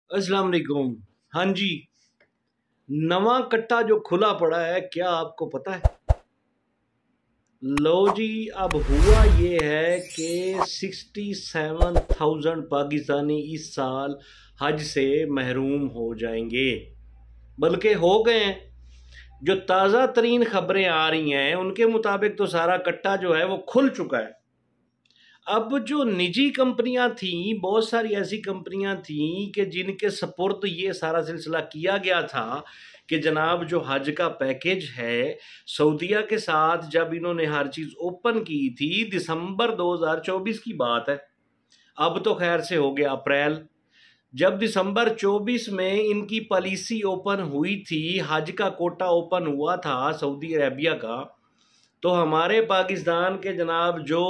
अस्सलाम वालेकुम। हाँ जी, नवा कट्टा जो खुला पड़ा है, क्या आपको पता है? लो जी, अब हुआ ये है कि 67,000 पाकिस्तानी इस साल हज से महरूम हो जाएंगे, बल्कि हो गए हैं। जो ताज़ा तरीन खबरें आ रही हैं उनके मुताबिक तो सारा कट्टा जो है वो खुल चुका है। अब जो निजी कंपनियां थी, बहुत सारी ऐसी कंपनियां थी कि जिनके सपुर्द ये सारा सिलसिला किया गया था कि जनाब जो हज का पैकेज है सऊदीया के साथ, जब इन्होंने हर चीज़ ओपन की थी दिसंबर 2024 की बात है। अब तो खैर से हो गया अप्रैल। जब दिसंबर 24 में इनकी पॉलिसी ओपन हुई थी, हज का कोटा ओपन हुआ था सऊदी अरेबिया का, तो हमारे पाकिस्तान के जनाब जो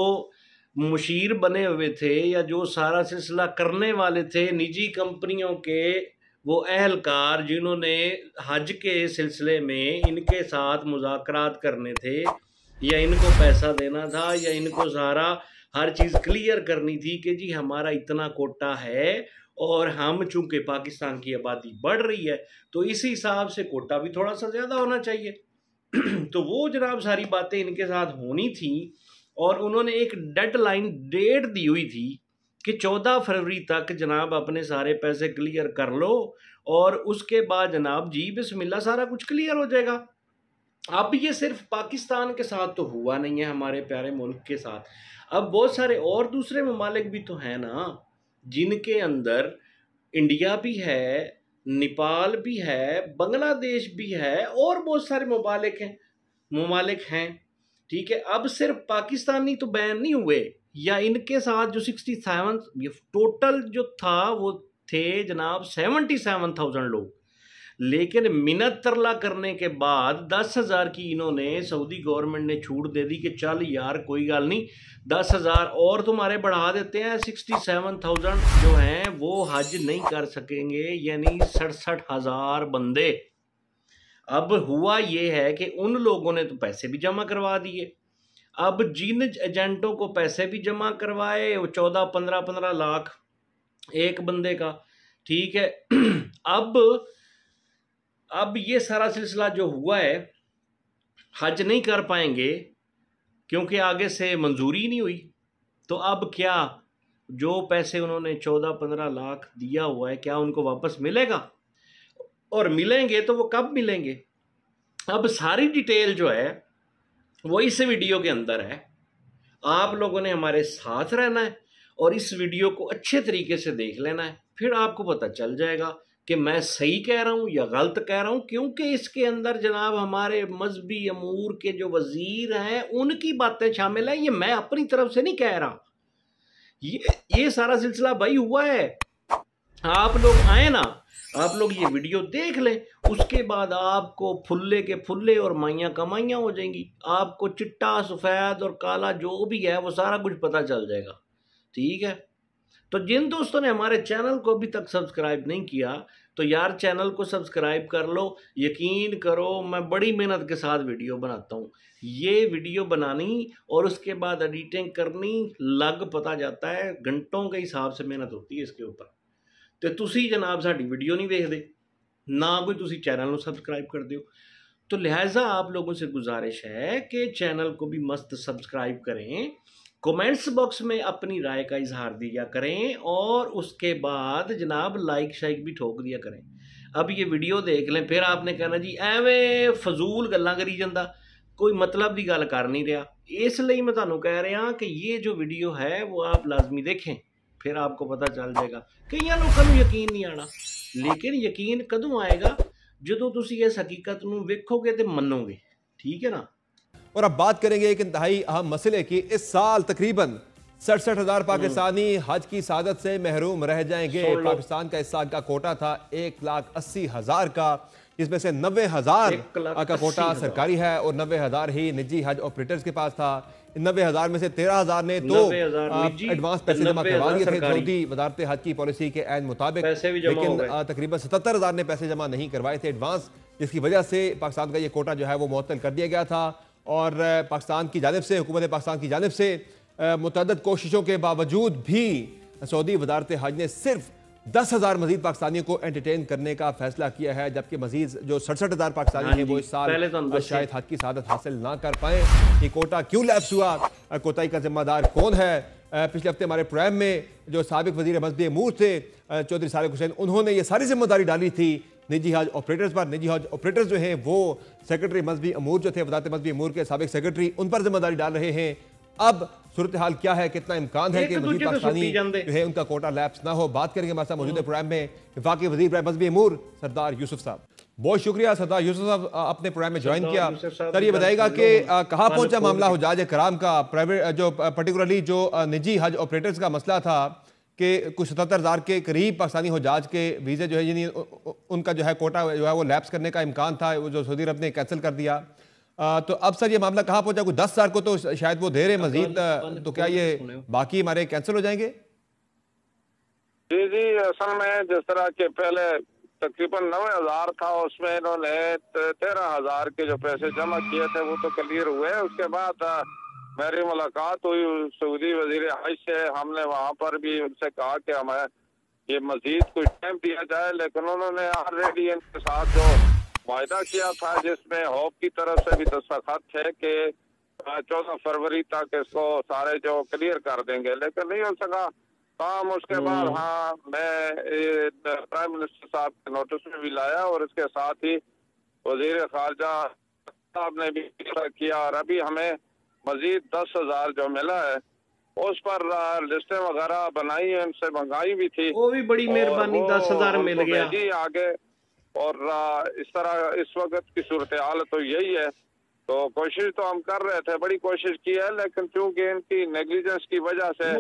मुशीर बने हुए थे या जो सारा सिलसिला करने वाले थे निजी कंपनियों के, वो अहलकार जिन्होंने हज के सिलसिले में इनके साथ मुज़ाकरात करने थे या इनको पैसा देना था या इनको सारा हर चीज़ क्लियर करनी थी कि जी हमारा इतना कोटा है और हम चूंकि पाकिस्तान की आबादी बढ़ रही है तो इस हिसाब से कोटा भी थोड़ा सा ज़्यादा होना चाहिए। तो वो जनाब सारी बातें इनके साथ होनी थी और उन्होंने एक डेडलाइन डेट दी हुई थी कि 14 फरवरी तक जनाब अपने सारे पैसे क्लियर कर लो और उसके बाद जनाब जी बिस्मिल्लाह सारा कुछ क्लियर हो जाएगा। अब ये सिर्फ पाकिस्तान के साथ तो हुआ नहीं है, हमारे प्यारे मुल्क के साथ अब बहुत सारे और दूसरे ममालिक भी तो हैं ना, जिनके अंदर इंडिया भी है, नेपाल भी है, बांग्लादेश भी है और बहुत सारे ममालिक हैं। ठीक है, अब सिर्फ पाकिस्तानी तो बैन नहीं हुए, या इनके साथ जो 67 टोटल जो था वो थे जनाब 77,000 लोग, लेकिन मिन्नत तरला करने के बाद 10,000 की इन्होंने सऊदी गवर्नमेंट ने छूट दे दी कि चल यार कोई गल नहीं, 10,000 और तुम्हारे बढ़ा देते हैं, 67,000 जो हैं वो हज नहीं कर सकेंगे, यानी 67,000 बंदे। अब हुआ ये है कि उन लोगों ने तो पैसे भी जमा करवा दिए। अब जिन एजेंटों को पैसे भी जमा करवाए, वो 14-15 लाख एक बंदे का, ठीक है। अब ये सारा सिलसिला जो हुआ है, हज नहीं कर पाएंगे क्योंकि आगे से मंजूरी नहीं हुई। तो अब क्या, जो पैसे उन्होंने 14-15 लाख दिया हुआ है, क्या उनको वापस मिलेगा? और मिलेंगे तो वो कब मिलेंगे? अब सारी डिटेल जो है वो इस वीडियो के अंदर है। आप लोगों ने हमारे साथ रहना है और इस वीडियो को अच्छे तरीके से देख लेना है, फिर आपको पता चल जाएगा कि मैं सही कह रहा हूँ या गलत कह रहा हूँ, क्योंकि इसके अंदर जनाब हमारे मजहबी अमूर के जो वजीर हैं उनकी बातें शामिल हैं। ये मैं अपनी तरफ से नहीं कह रहा, ये सारा सिलसिला भाई हुआ है। आप लोग आए ना, आप लोग ये वीडियो देख लें, उसके बाद आपको फुल्ले के फुल्ले और माइयाँ कमाइयाँ हो जाएंगी। आपको चिट्टा सफ़ेद और काला जो भी है वो सारा कुछ पता चल जाएगा। ठीक है, तो जिन दोस्तों ने हमारे चैनल को अभी तक सब्सक्राइब नहीं किया तो यार चैनल को सब्सक्राइब कर लो। यकीन करो मैं बड़ी मेहनत के साथ वीडियो बनाता हूँ। ये वीडियो बनानी और उसके बाद एडिटिंग करनी लग पता जाता है, घंटों के हिसाब से मेहनत होती है इसके ऊपर। तो तुसी जनाब साड़ी वीडियो नहीं देखते ना कोई तुसी चैनल को सब्सक्राइब कर दियो, तो लिहाजा आप लोगों से गुजारिश है कि चैनल को भी मस्त सब्सक्राइब करें, कमेंट्स बॉक्स में अपनी राय का इजहार दिया करें और उसके बाद जनाब लाइक शाइक भी ठोक दिया करें। अब ये वीडियो देख लें, फिर आपने कहना जी एवें फजूल गल्लां करी जांदा, कोई मतलब की गल कर नहीं रहा। इसलिए मैं तुहानू कह रहा कि ये जो वीडियो है वो आप लाजमी देखें, फिर आपको पता चल जाएगा। कई लोगों को यकीन नहीं आना, लेकिन यकीन कदों आएगा जो तुसी इस हकीकत नूं वेखोगे ते मनोगे। ठीक है ना। और अब बात करेंगे एक इंतहाई अहम मसले की। इस साल तकरीबन 67,000 पाकिस्तानी हज की सादत से महरूम रह जाएंगे। पाकिस्तान का इस साल का कोटा था 1,80,000 का, जिसमें से 90,000 का कोटा सरकारी है और 90,000 ही निजी हज ऑपरेटर्स के पास था। 90,000 में से 13,000 ने तो एडवांस पैसे जमा करवा दिए थे सऊदी वजारत हज की पॉलिसी के ऐन मुताबिक, लेकिन तकरीबन 77,000 ने पैसे जमा नहीं करवाए थे एडवांस, जिसकी वजह से पाकिस्तान का ये कोटा जो है वो मुअत्तल कर दिया गया था। और पाकिस्तान की जानिब से, हुकूमत पाकिस्तान की जानिब से मुतअद्दिद कोशिशों के बावजूद भी सऊदी वजारत हज ने सिर्फ 10,000 मजीद पाकिस्तानियों को एंटरटेन करने का फैसला किया है, जबकि मजीद जो 67,000 पाकिस्तानी हैं वो इस साल शायद हद की सादत हासिल ना कर पाए। ये कोटा क्यों लैप्स हुआ, कोताही का जिम्मेदार कौन है? पिछले हफ्ते हमारे प्रोग्राम में जो साबिक वजीर मजहबी अमूर थे चौधरी सारिक हुसैन, उन्होंने ये सारी जिम्मेदारी डाली थी निजी हज ऑपरेटर्स पर। निजी हज ऑपरेटर्स जो हैं वो सेक्रेटरी मजहबी अमूर जो थे, वजारत मजहबी अमूर के साबिक सेक्रेटरी, उन पर जिम्मेदारी डाल रहे हैं। अब सूरत हाल क्या है, कितना इम्कान है कि मजीद पाकिस्तानी जो है उनका कोटा लैप्स ना हो? बात करेंगे हमारे साथ मौजूद है प्रोग्राम में वफाकी वजीर मजहबी अमूर सरदार यूसुफ साहब। बहुत शुक्रिया सरदार यूसुफ साहब, अपने प्रोग्राम में ज्वाइन किया। सर ये बताएगा कि कहाँ पहुंचा मामला हुजाज कराम का? प्राइवेट जो पर्टिकुलरली जो निजी हज ऑपरेटर्स का मसला था कि कुछ 77,000 के करीब पाकिस्तानी हुजाज के वीज़े जो है यानी उनका जो है कोटा जो है वो लैप्स करने का इम्कान था, वो जो सऊदी अरब ने कैंसिल कर दिया। तो अब सर ये मामला कहाँ पहुंचा? कोई 10,000 को तो शायद वो दे रहे मजीद, तो क्या ये बाकी हमारे कैंसिल हो जाएंगे? जी जी, असल में जिस तरह के पहले तकरीबन 9,000 था, उसमें इन्होंने 13,000 के जो पैसे जमा किए थे वो तो क्लियर हुए। उसके बाद मेरी मुलाकात हुई सऊदी वजीर हज से। हमने वहाँ पर भी उनसे कहा कि हमें ये मजीद कुछ टाइम दिया जाए, लेकिन उन्होंने ऑलरेडी इनके साथ जो वायदा किया था जिसमें होप की तरफ से भी दस्तखत थे कि 14 फरवरी तक इसको सारे जो क्लियर कर देंगे, लेकिन नहीं हो सका काम। उसके बाद हाँ, मैं प्राइम मिनिस्टर साहब के नोटिस में भी लाया और इसके साथ ही वजीर खारजा साहब ने भी किया, और अभी हमें मजीद 10,000 जो मिला है उस पर लिस्टें वगैरह बनाई है, उनसे मंगाई भी थी, वो भी बड़ी मेहरबानी, 10,000 मिल गया आगे। और इस तरह इस वक्त की सूरत हाल तो यही है। तो कोशिश तो हम कर रहे थे, बड़ी कोशिश की है, लेकिन चूंकि इनकी नेग्लिजेंस की वजह से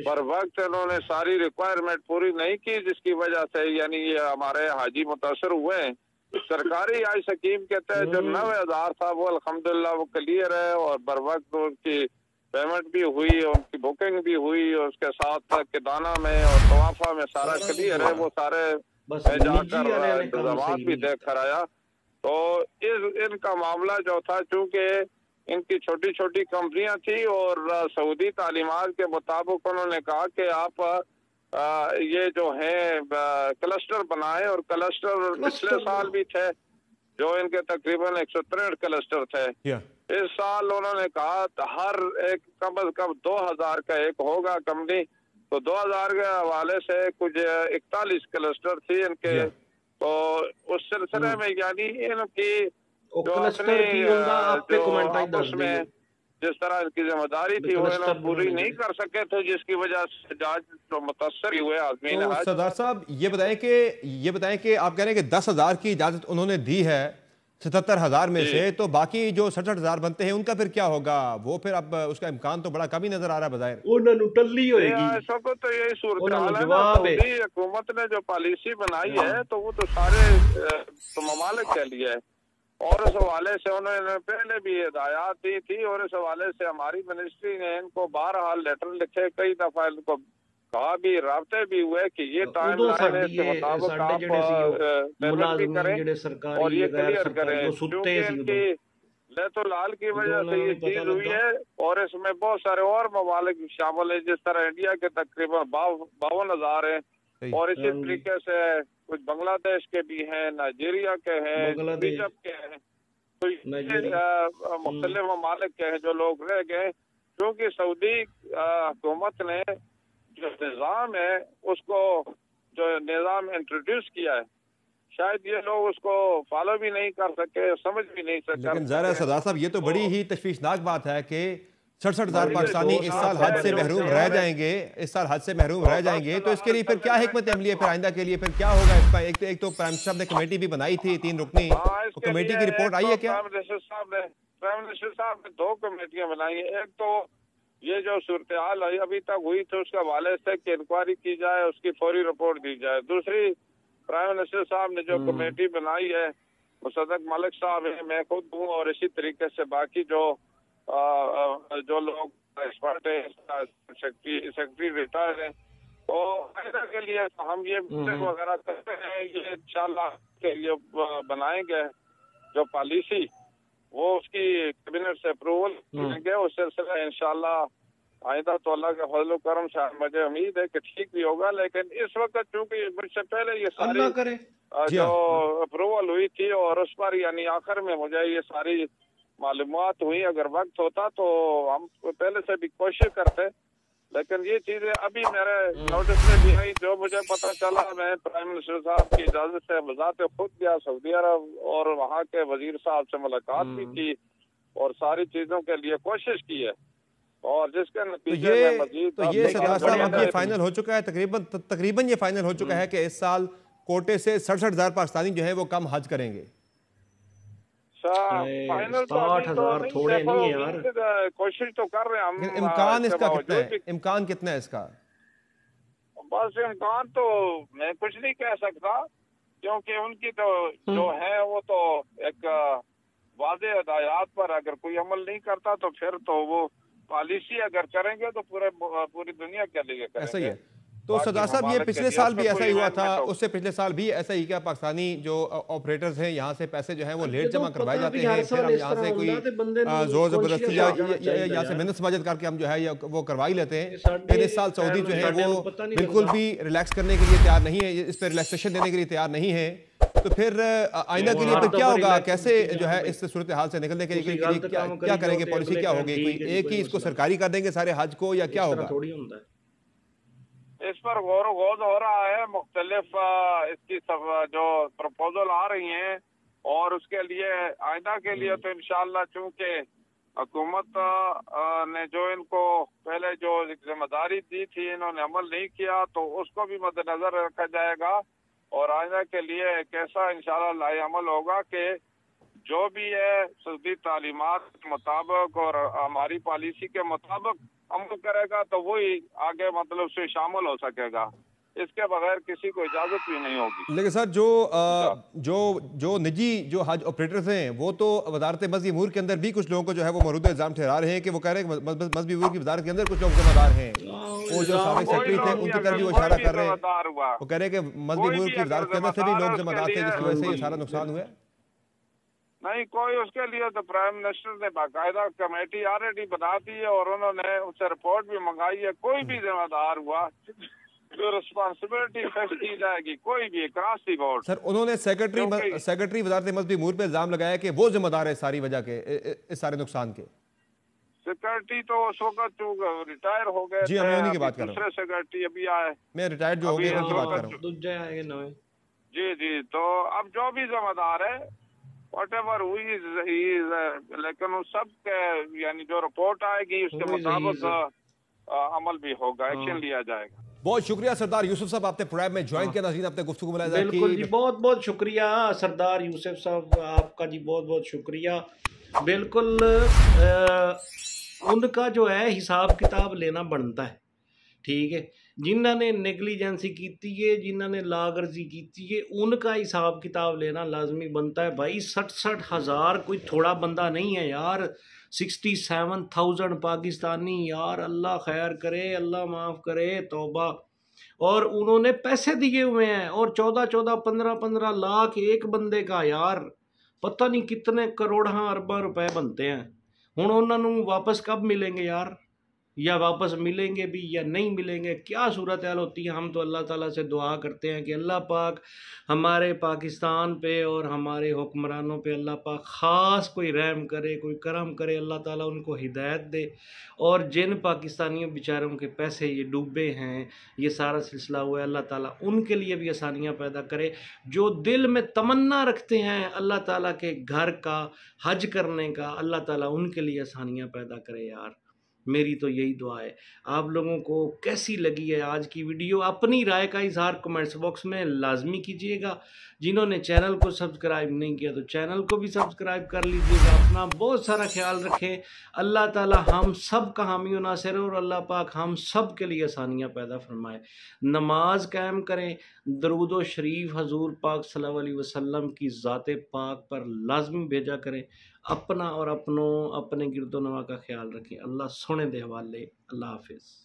पर वक्त इन्होंने सारी रिक्वायरमेंट पूरी नहीं की, जिसकी वजह से यानी ये हमारे हाजी मुतासर हुए हैं। सरकारी हज स्कीम के तहत जो 9,000 था वो अल्हम्दुलिल्लाह वो क्लियर है, और बर वक्त उनकी पेमेंट भी हुई, उनकी बुकिंग भी हुई, और उसके साथ किदाना में और तवाफा में सारा क्लियर है। वो सारे जाकर इंतजाम भी देख कर आया। तो इनका मामला जो था, चूंकि इनकी छोटी छोटी कंपनियां थी और सऊदी तालीमात के मुताबिक उन्होंने कहा कि आप ये जो है क्लस्टर बनाए, और क्लस्टर पिछले साल भी थे जो इनके तकरीबन 163 क्लस्टर थे। इस साल उन्होंने कहा हर एक कम से कम 2,000 का एक होगा कंपनी। तो 2,000 के हवाले से कुछ 41 क्लस्टर थी इनके। तो उस सिलसिले में यानी इनकी जो आपस में जिस तरह इनकी जिम्मेदारी थी वो इन्होंने पूरी नहीं कर सके थे, जिसकी वजह से जज तो मुतासर हुए आदमी ने। सरदार साहब ये बताएं कि आप कह रहे हैं कि 10,000 की इजाजत उन्होंने दी है 77,000 में से, तो बाकी जो 67,000 बनते हैं उनका फिर क्या होगा? वो फिर अब उसका इम्कान तो बड़ा कम ही नजर आ रहा है बजाय। इस वक्त तो यही सूरत हाल है ना। सऊदी हुकूमत ने जो पॉलिसी बनाई है तो वो तो सारे ममालिक के लिए है, और इस हवाले से उन्होंने पहले भी हिदायत दी थी, और इस हवाले से हमारी मिनिस्ट्री ने इनको 12 लेटर लिखे, कई दफा इनको कहा भी, राब्ते भी हुए कि ये टाइम लाइन है, इसके मुताबिक आप पेमेंट भी करें और ये क्लियर करें। क्योंकि इनकी लेतुलाल की वजह से ये चीज हुई है, और इसमें बहुत सारे और ममालिक शामिल है, जिस तरह इंडिया के तकरीबन 52,000 है, और इसी तरीके से कुछ बांग्लादेश के भी हैं, नाइजीरिया के हैं, इजिप्ट के हैं। तो ये मुख्तलिफ ममालिक के हैं जो लोग रह गए, क्योंकि सऊदी हुकूमत ने जो निज़ाम है उसको जो निज़ाम इंट्रोड्यूस किया है, शायद ये लोग उसको फॉलो भी नहीं कर सके, समझ भी नहीं सके। लेकिन ज़रा सरदार साहब ये तो बड़ी ही तशवीशनाक बात है कि 67,000 पाकिस्तानी इस साल हज से महरूम रह जाएंगे, इस साल हज से महरूम रह जाएंगे। तो इसके लिए फिर क्या हिकमत अमली है, फिर आइंदा के लिए फिर क्या होगा इसका? एक तो प्राइम मिनिस्टर साहब ने कमेटी भी बनाई थी 3 रुकनी, तो कमेटी की रिपोर्ट आई है क्या? प्राइम मिनिस्टर साहब ने 2 कमेटियां बनाई है। एक तो ये जो सूरत हाल अभी तक हुई थी उसके हवाले से इंक्वायरी की जाए, उसकी फौरी रिपोर्ट दी जाए। दूसरी प्राइम मिनिस्टर साहब ने जो कमेटी बनाई है, मुसद्दक मलिक साहब है, मैं खुद हूँ, और इसी तरीके से बाकी जो लोग एक्सपर्ट है, सेक्रेटरी रिटायर है, तो फायदा के लिए हम ये वगैरह करते हैं। ये इंशाल्लाह के लिए बनाएंगे जो पॉलिसी, वो उसकी कैबिनेट से अप्रूवल देंगे, उस सिलसिले इंशाल्लाह आइंदा तो अल्लाह के फजल करम से मुझे उम्मीद है कि ठीक भी होगा, लेकिन इस वक्त चूंकि मुझसे पहले ये सारी जो अप्रूवल हुई थी और उस पर यानी आखिर में मुझे ये सारी मालूमात हुई, अगर वक्त होता तो हम पहले से भी कोशिश करते, लेकिन ये चीजें अभी मेरे नोटिस में भी आई। जो मुझे पता चला, मैं प्राइम मिनिस्टर साहब की इजाजत से बजाते खुद गया सऊदी अरब और वहाँ के वजीर साहब से मुलाकात भी की और सारी चीजों के लिए कोशिश की है, और जिसके नतीजे में मजीद तो ये सरदार साहब ये फाइनल हो चुका है, तकरीबन ये फाइनल हो चुका है कि इस साल कोटे से 67,000 पाकिस्तानी जो है वो कम हज करेंगे। फाइनल 60,000 थोड़े नहीं है यार, कोशिश तो कर रहे हैं हम। इम्कान इसका कितना है, इम्कान कितना है इसका? बस इम्कान तो मैं कुछ नहीं कह सकता, क्योंकि उनकी तो जो है वो तो एक वादे हदायत पर अगर कोई अमल नहीं करता तो फिर तो वो पॉलिसी अगर करेंगे तो पूरी दुनिया के लिए करेंगे। ऐसा ही है। तो सरदार साहब ये पिछले साल भी ऐसा ही हुआ था, उससे पिछले साल भी ऐसा ही क्या पाकिस्तानी जो ऑपरेटर्स हैं यहाँ से पैसे जो हैं वो लेट जमा करवाए जाते हैं, फिर हम यहाँ से कोई जोर जबरदस्ती या यहाँ से मेहनत समाजत करके हम जो है वो करवा ही लेते हैं। फिर इस साल सऊदी जो है वो बिल्कुल भी रिलैक्स करने के लिए तैयार नहीं है, इस पर रिलैक्सेशन देने के लिए तैयार नहीं है। तो फिर आइंदा के लिए तो क्या होगा, कैसे जो है इस सूरत हाल से निकलने के लिए क्या करेंगे, पॉलिसी क्या होगी? कोई एक ही इसको सरकारी कर देंगे सारे हज को, या क्या होगा? इस पर गौर हो रहा है, मुख्तलिफ इसकी सब जो प्रपोजल आ रही हैं, और उसके लिए आइंदा के लिए तो इंशाअल्लाह चूंकि हुकूमत ने जो इनको पहले जो जिम्मेदारी दी थी इन्होंने अमल नहीं किया, तो उसको भी मद्देनजर रखा जाएगा, और आइंदा के लिए एक ऐसा इंशाअल्लाह लाएअमल होगा कि जो भी है सऊदी तालीमात के मुताबिक और हमारी पॉलिसी के मुताबिक अमल करेगा तो वही आगे मतलब से शामिल हो सकेगा, इसके बगैर किसी को इजाजत भी नहीं होगी। लेकिन सर जो निजी जो हज ऑपरेटर्स हैं वो तो वजारत मज़हब अमूर के अंदर भी कुछ लोगों को जो है वो मौजूदा इल्जाम ठहरा रहे हैं कि वो कह रहे हैं मज़हब अमूर की वजारत के अंदर कुछ लोग जिम्मेदार हैं, वो जो साबिक सेक्रेटरी थे उनकी तरफ भी वो इशारा कर रहे हैं, वो कह रहे हैं कि मज़हब अमूर की वजारत के अंदर से भी लोग जिम्मेदार थे जिसकी वजह से ये सारा नुकसान हुआ। नहीं, कोई उसके लिए तो प्राइम मिनिस्टर ने बाकायदा कमेटी ऑलरेडी बना दी है और उन्होंने उससे रिपोर्ट भी मंगाई है। कोई भी जिम्मेदार हुआ तो रिस्पॉन्सिबिलिटी फेस की जाएगी, कोई भी अक्रॉस दी बोर्ड। सर उन्होंने सेक्रेटरी वजारत मज़हब अमूर पे इल्जाम लगाया कि वो जिम्मेदार है सारी वजह के, इस सारे नुकसान के। सेक्रेटरी तो उस वक्त रिटायर हो गए जी, मैं उन्हीं की बात कर रहा हूं। दूसरे सेक्रेटरी अभी आए, मैं रिटायर्ड जो हो गए उनकी बात कर रहा हूं। जी, तो अब जो भी जिम्मेदार है व्हाटएवर हुई, लेकिन उस सब के यानी जो रिपोर्ट आएगी उसके मुताबिक अमल भी होगा, एक्शन लिया जाएगा। बहुत शुक्रिया सरदार यूसुफ साहब, आपने प्रोग्राम में ज्वाइन किया, नाज़रीन आपने गुफ्तगू में बिल्कुल जी, बहुत बहुत शुक्रिया सरदार यूसुफ साहब आपका जी, बहुत बहुत शुक्रिया। बिल्कुल उनका जो है हिसाब किताब लेना बनता है, ठीक है। जिन्होंने नेगलीजेंसी की है, जिन्होंने लागर्जी की है, उनका हिसाब किताब लेना लाजमी बनता है भाई। 67,000 कोई थोड़ा बंदा नहीं है यार, 67,000 पाकिस्तानी यार, अल्लाह खैर करे, अल्लाह माफ़ करे, तौबा। और उन्होंने पैसे दिए हुए हैं, और 14-14, 15-15 लाख एक बंदे का यार, पता नहीं कितने करोड़ अरबा रुपए बनते हैं। हुण उन्होंने वापस कब मिलेंगे यार, या वापस मिलेंगे भी या नहीं मिलेंगे, क्या सूरत हाल होती है। हम तो अल्लाह ताला से दुआ करते हैं कि अल्लाह पाक हमारे पाकिस्तान पे और हमारे हुक्मरानों पे अल्लाह पाक ख़ास कोई रहम करे, कोई करम करे, अल्लाह ताला उनको हिदायत दे। और जिन पाकिस्तानियों बेचारों के पैसे ये डूबे हैं, ये सारा सिलसिला हुआ है, अल्लाह ताला उनके लिए भी आसानियाँ पैदा करे। जो दिल में तमन्ना रखते हैं अल्लाह ताला के घर का हज करने का, अल्लाह ताला उनके लिए आसानियाँ पैदा करे यार, मेरी तो यही दुआ है। आप लोगों को कैसी लगी है आज की वीडियो, अपनी राय का इजहार कमेंट्स बॉक्स में लाजमी कीजिएगा। जिन्होंने चैनल को सब्सक्राइब नहीं किया तो चैनल को भी सब्सक्राइब कर लीजिएगा। अपना बहुत सारा ख्याल रखें। अल्लाह ताला हम सब का हामी व नासिर, और अल्लाह पाक हम सब के लिए आसानियाँ पैदा फरमाए। नमाज कायम करें, दरूद व शरीफ हजूर पाक सल्लल्लाहु अलैहि वसल्लम की ज़ाते पाक पर लाजमी भेजा करें। अपना और अपनों अपने गिरदो नवा का ख्याल रखें। अल्लाह सोने दे हवाले। अल्लाह हाफिज़।